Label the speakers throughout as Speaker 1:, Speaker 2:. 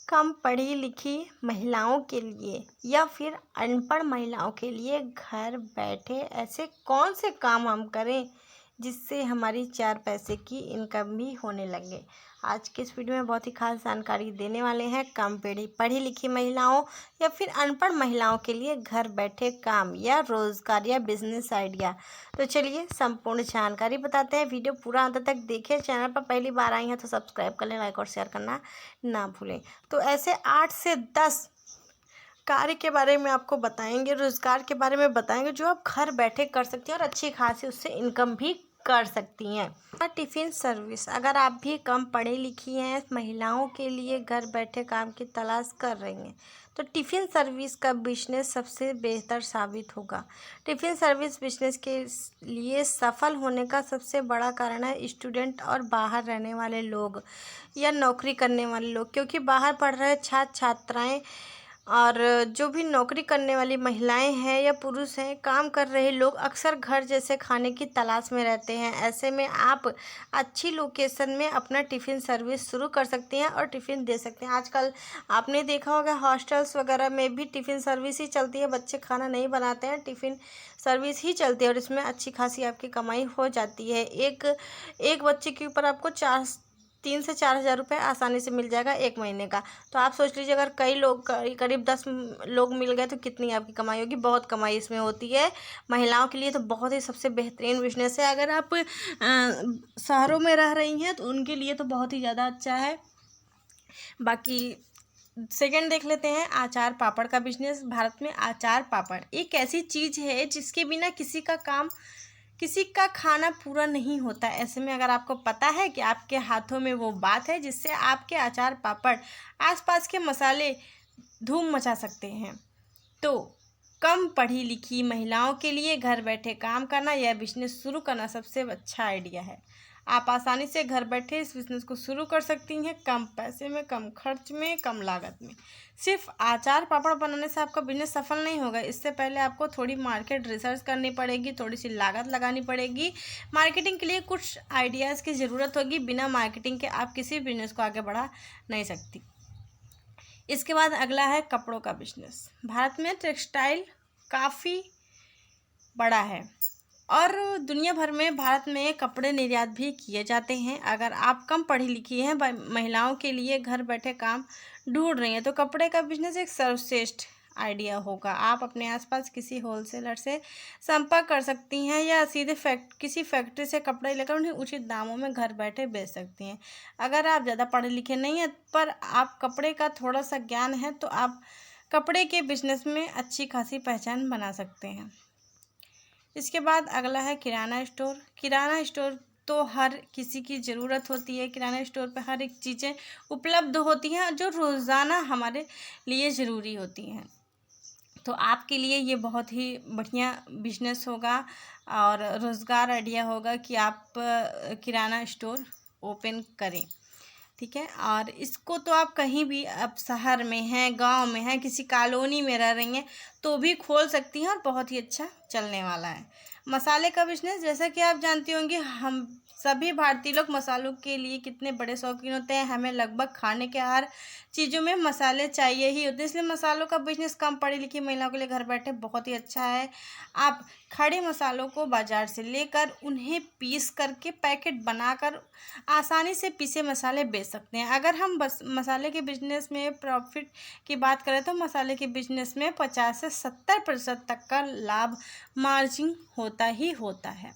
Speaker 1: कम पढ़ी लिखी महिलाओं के लिए या फिर अनपढ़ महिलाओं के लिए घर बैठे ऐसे कौन से काम हम करें जिससे हमारी 4 पैसे की इनकम भी होने लगे। आज के इस वीडियो में बहुत ही खास जानकारी देने वाले हैं कम पढ़ी लिखी महिलाओं या फिर अनपढ़ महिलाओं के लिए घर बैठे काम या रोज़गार या बिजनेस आइडिया। तो चलिए संपूर्ण जानकारी बताते हैं। वीडियो पूरा अंत तक देखें। चैनल पर पहली बार आई हैं तो सब्सक्राइब कर लें, लाइक और शेयर करना ना भूलें। तो ऐसे 8 से 10 कार्य के बारे में आपको बताएंगे, रोज़गार के बारे में बताएंगे जो आप घर बैठे कर सकती हैं और अच्छी खासी उससे इनकम भी कर सकती हैं। टिफ़िन सर्विस, अगर आप भी कम पढ़ी लिखी हैं, महिलाओं के लिए घर बैठे काम की तलाश कर रही हैं तो टिफ़िन सर्विस का बिजनेस सबसे बेहतर साबित होगा। टिफ़िन सर्विस बिजनेस के लिए सफल होने का सबसे बड़ा कारण है स्टूडेंट और बाहर रहने वाले लोग या नौकरी करने वाले लोग, क्योंकि बाहर पढ़ रहे छात्र छात्राएँ और जो भी नौकरी करने वाली महिलाएं हैं या पुरुष हैं, काम कर रहे लोग अक्सर घर जैसे खाने की तलाश में रहते हैं। ऐसे में आप अच्छी लोकेशन में अपना टिफ़िन सर्विस शुरू कर सकते हैं और टिफ़िन दे सकते हैं। आजकल आपने देखा होगा हॉस्टल्स वगैरह में भी टिफ़िन सर्विस ही चलती है। बच्चे खाना नहीं बनाते हैं, टिफ़िन सर्विस ही चलती है और इसमें अच्छी खासी आपकी कमाई हो जाती है। एक बच्चे के ऊपर आपको 3 से 4 हज़ार रुपये आसानी से मिल जाएगा 1 महीने का। तो आप सोच लीजिए अगर कई लोग करीब 10 लोग मिल गए तो कितनी आपकी कमाई होगी। बहुत कमाई इसमें होती है। महिलाओं के लिए तो बहुत ही सबसे बेहतरीन बिजनेस है। अगर आप शहरों में रह रही हैं तो उनके लिए तो बहुत ही ज़्यादा अच्छा है। बाकी सेकंड देख लेते हैं अचार पापड़ का बिजनेस। भारत में अचार पापड़ एक ऐसी चीज़ है जिसके बिना किसी का खाना पूरा नहीं होता। ऐसे में अगर आपको पता है कि आपके हाथों में वो बात है जिससे आपके अचार पापड़ आसपास के मसाले धूम मचा सकते हैं, तो कम पढ़ी लिखी महिलाओं के लिए घर बैठे काम करना या बिजनेस शुरू करना सबसे अच्छा आइडिया है। आप आसानी से घर बैठे इस बिज़नेस को शुरू कर सकती हैं, कम पैसे में, कम खर्च में, कम लागत में। सिर्फ अचार पापड़ बनाने से आपका बिजनेस सफल नहीं होगा। इससे पहले आपको थोड़ी मार्केट रिसर्च करनी पड़ेगी, थोड़ी सी लागत लगानी पड़ेगी। मार्केटिंग के लिए कुछ आइडियाज़ की ज़रूरत होगी। बिना मार्केटिंग के आप किसी बिजनेस को आगे बढ़ा नहीं सकती। इसके बाद अगला है कपड़ों का बिजनेस। भारत में टेक्सटाइल काफ़ी बड़ा है और दुनिया भर में भारत में कपड़े निर्यात भी किए जाते हैं। अगर आप कम पढ़ी लिखी हैं, महिलाओं के लिए घर बैठे काम ढूंढ रही हैं तो कपड़े का बिजनेस एक सर्वश्रेष्ठ आइडिया होगा। आप अपने आसपास किसी होलसेलर से संपर्क कर सकती हैं या सीधे किसी फैक्ट्री से कपड़े लेकर उन्हें उचित दामों में घर बैठे बेच सकती हैं। अगर आप ज़्यादा पढ़े लिखे नहीं हैं पर आप कपड़े का थोड़ा सा ज्ञान है तो आप कपड़े के बिजनेस में अच्छी खासी पहचान बना सकते हैं। इसके बाद अगला है किराना स्टोर। किराना स्टोर तो हर किसी की ज़रूरत होती है। किराना स्टोर पे हर एक चीज़ें उपलब्ध होती हैं जो रोज़ाना हमारे लिए ज़रूरी होती हैं। तो आपके लिए ये बहुत ही बढ़िया बिजनेस होगा और रोज़गार आइडिया होगा कि आप किराना स्टोर ओपन करें। ठीक है, और इसको तो आप कहीं भी, अब शहर में हैं, गांव में हैं, किसी कॉलोनी में रह रही हैं तो भी खोल सकती हैं और बहुत ही अच्छा चलने वाला है। मसाले का बिजनेस, जैसा कि आप जानती होंगी हम सभी भारतीय लोग मसालों के लिए कितने बड़े शौकीन होते हैं। हमें लगभग खाने के हर चीज़ों में मसाले चाहिए ही होते हैं, इसलिए मसालों का बिजनेस कम पढ़ी लिखी महिलाओं के लिए घर बैठे बहुत ही अच्छा है। आप खड़े मसालों को बाज़ार से लेकर उन्हें पीस करके पैकेट बनाकर आसानी से पीसे मसाले बेच सकते हैं। अगर हम बस मसाले के बिजनेस में प्रॉफिट की बात करें तो मसाले के बिजनेस में 50 से 70% तक का लाभ मार्जिन होता ही होता है।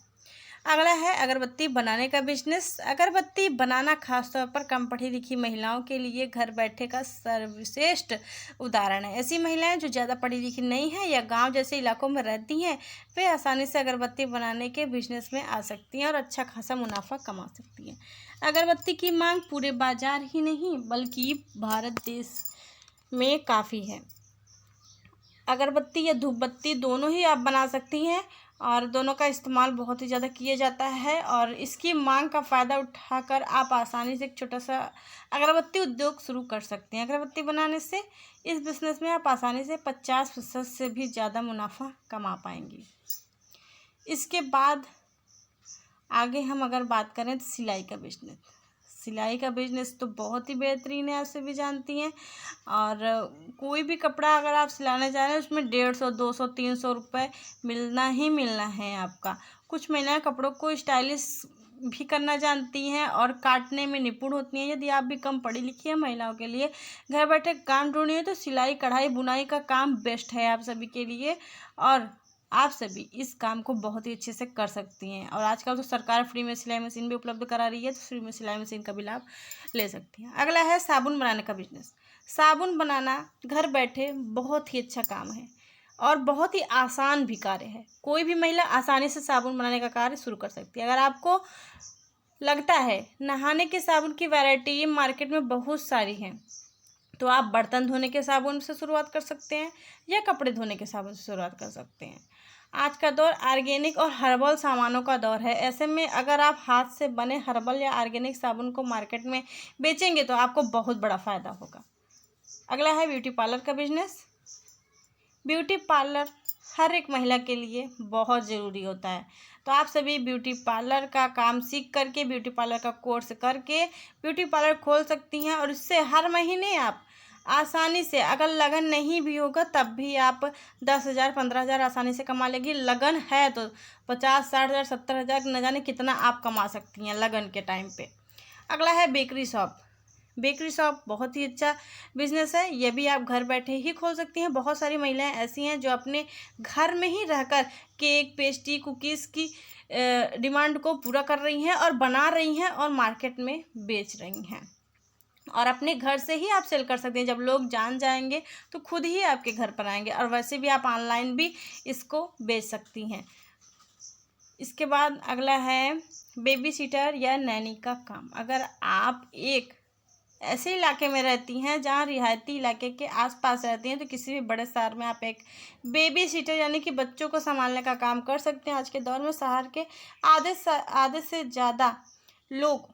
Speaker 1: अगला है अगरबत्ती बनाने का बिजनेस। अगरबत्ती बनाना खासतौर पर कम पढ़ी लिखी महिलाओं के लिए घर बैठे का सर्वश्रेष्ठ उदाहरण है। ऐसी महिलाएं जो ज़्यादा पढ़ी लिखी नहीं हैं या गांव जैसे इलाकों में रहती हैं, वे आसानी से अगरबत्ती बनाने के बिजनेस में आ सकती हैं और अच्छा खासा मुनाफा कमा सकती हैं। अगरबत्ती की मांग पूरे बाजार ही नहीं बल्कि भारत देश में काफ़ी है। अगरबत्ती या धूप बत्ती दोनों ही आप बना सकती हैं और दोनों का इस्तेमाल बहुत ही ज़्यादा किया जाता है और इसकी मांग का फ़ायदा उठाकर आप आसानी से एक छोटा सा अगरबत्ती उद्योग शुरू कर सकते हैं। अगरबत्ती बनाने से इस बिज़नेस में आप आसानी से 50% से भी ज़्यादा मुनाफा कमा पाएंगी। इसके बाद आगे हम अगर बात करें तो सिलाई का बिजनेस। सिलाई का बिजनेस तो बहुत ही बेहतरीन है, आप सभी जानती हैं। और कोई भी कपड़ा अगर आप सिलाना चाह रहे हैं उसमें 150, 200, 300 रुपये मिलना ही मिलना है आपका। कुछ महिलाएं कपड़ों को स्टाइलिश भी करना जानती हैं और काटने में निपुण होती हैं। यदि आप भी कम पढ़ी लिखी हैं, महिलाओं के लिए घर बैठे काम ढूंढनी है तो सिलाई कढ़ाई बुनाई का काम बेस्ट है आप सभी के लिए, और आप सभी इस काम को बहुत ही अच्छे से कर सकती हैं। और आजकल तो सरकार फ्री में सिलाई मशीन भी उपलब्ध करा रही है, तो फ्री में सिलाई मशीन का भी लाभ ले सकती हैं। अगला है साबुन बनाने का बिजनेस। साबुन बनाना घर बैठे बहुत ही अच्छा काम है और बहुत ही आसान भी कार्य है। कोई भी महिला आसानी से साबुन बनाने का कार्य शुरू कर सकती है। अगर आपको लगता है नहाने के साबुन की वैरायटी मार्केट में बहुत सारी हैं, तो आप बर्तन धोने के साबुन से शुरुआत कर सकते हैं या कपड़े धोने के साबुन से शुरुआत कर सकते हैं। आज का दौर ऑर्गेनिक और हर्बल सामानों का दौर है। ऐसे में अगर आप हाथ से बने हर्बल या ऑर्गेनिक साबुन को मार्केट में बेचेंगे तो आपको बहुत बड़ा फ़ायदा होगा। अगला है ब्यूटी पार्लर का बिजनेस। ब्यूटी पार्लर हर एक महिला के लिए बहुत ज़रूरी होता है, तो आप सभी ब्यूटी पार्लर का काम सीख करके, ब्यूटी पार्लर का कोर्स करके ब्यूटी पार्लर खोल सकती हैं। और इससे हर महीने आप आसानी से, अगर लगन नहीं भी होगा तब भी आप 10,000, 15,000 आसानी से कमा लेगी। लगन है तो 50, 60,000, 70,000 न जाने कितना आप कमा सकती हैं लगन के टाइम पे। अगला है बेकरी शॉप। बेकरी शॉप बहुत ही अच्छा बिजनेस है, ये भी आप घर बैठे ही खोल सकती हैं। बहुत सारी महिलाएं ऐसी हैं जो अपने घर में ही रहकर केक, पेस्ट्री, कुकीज़ की डिमांड को पूरा कर रही हैं और बना रही हैं और मार्केट में बेच रही हैं। और अपने घर से ही आप सेल कर सकते हैं। जब लोग जान जाएंगे तो खुद ही आपके घर पर आएंगे। और वैसे भी आप ऑनलाइन भी इसको बेच सकती हैं। इसके बाद अगला है बेबी सिटर या नैनी का काम। अगर आप एक ऐसे इलाके में रहती हैं जहाँ रिहायती इलाके के आसपास रहती हैं, तो किसी भी बड़े शहर में आप एक बेबी सिटर यानी कि बच्चों को संभालने का काम कर सकते हैं। आज के दौर में शहर के आधे से ज़्यादा लोग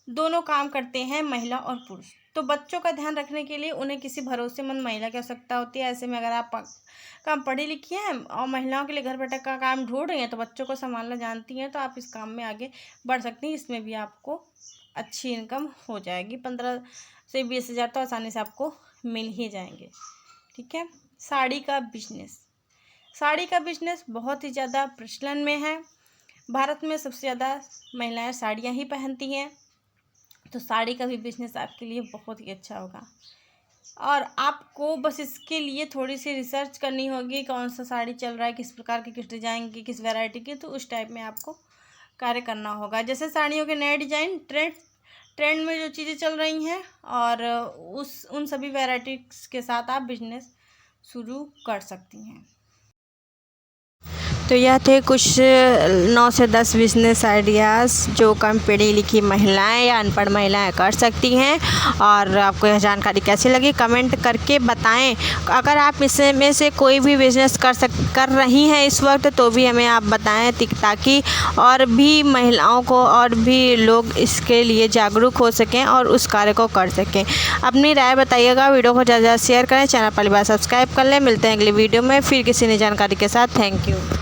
Speaker 1: दोनों काम करते हैं, महिला और पुरुष। तो बच्चों का ध्यान रखने के लिए उन्हें किसी भरोसेमंद महिला की आवश्यकता होती है। ऐसे में अगर आप काम पढ़ी लिखी हैं और महिलाओं के लिए घर बैठे का काम ढूंढ रही हैं, तो बच्चों को संभालना जानती हैं, तो आप इस काम में आगे बढ़ सकती हैं। इसमें भी आपको अच्छी इनकम हो जाएगी। 15 से 20,000 तो आसानी से आपको मिल ही जाएंगे। ठीक है। साड़ी का बिजनेस। साड़ी का बिजनेस बहुत ही ज़्यादा प्रचलन में है। भारत में सबसे ज़्यादा महिलाएं साड़ियाँ ही पहनती हैं, तो साड़ी का भी बिजनेस आपके लिए बहुत ही अच्छा होगा। और आपको बस इसके लिए थोड़ी सी रिसर्च करनी होगी, कौन सा साड़ी चल रहा है, किस प्रकार की, किस डिज़ाइन की, किस वैरायटी की, तो उस टाइप में आपको कार्य करना होगा। जैसे साड़ियों के नए डिज़ाइन, ट्रेंड में जो चीज़ें चल रही हैं, और उन सभी वैरायटीज़ के साथ आप बिजनेस शुरू कर सकती हैं। तो यह थे कुछ 9 से 10 बिजनेस आइडियाज़ जो कम पढ़ी लिखी महिलाएं या अनपढ़ महिलाएं कर सकती हैं। और आपको यह जानकारी कैसी लगी कमेंट करके बताएं। अगर आप इसमें से कोई भी बिजनेस कर रही हैं इस वक्त, तो भी हमें आप बताएं, ताकि और भी महिलाओं को और भी लोग इसके लिए जागरूक हो सकें और उस कार्य को कर सकें। अपनी राय बताइएगा, वीडियो को ज़्यादा शेयर करें, चैनल पहली बार सब्सक्राइब कर लें। मिलते हैं अगली वीडियो में फिर किसी नई जानकारी के साथ। Thank you.